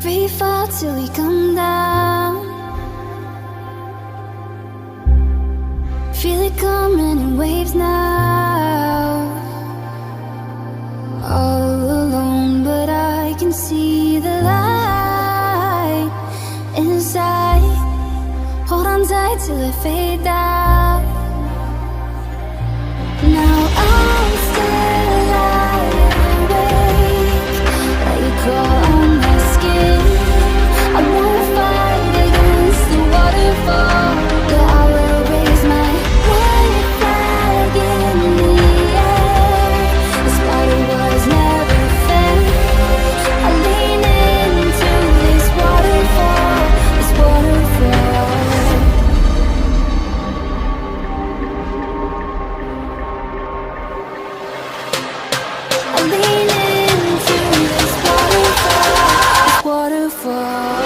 Free fall till we come down. Feel it coming in waves now. All alone, but I can see the light inside. Hold on tight till it fades out. Now I'm still lying awake, let you crawl on my skin. I won't fight against the waterfall, but I will raise my white flag in the air. This battle was never fair. I lean into this waterfall, this waterfall. I lean into this waterfall, this waterfall.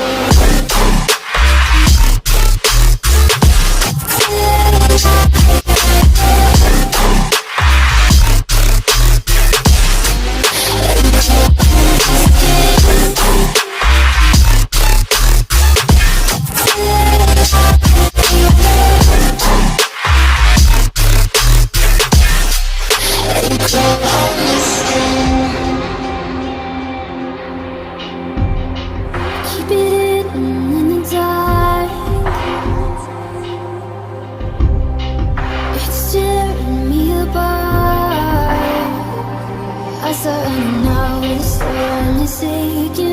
Keep it hidden in the dark. It's tearing me apart. I start running out of the storm is taking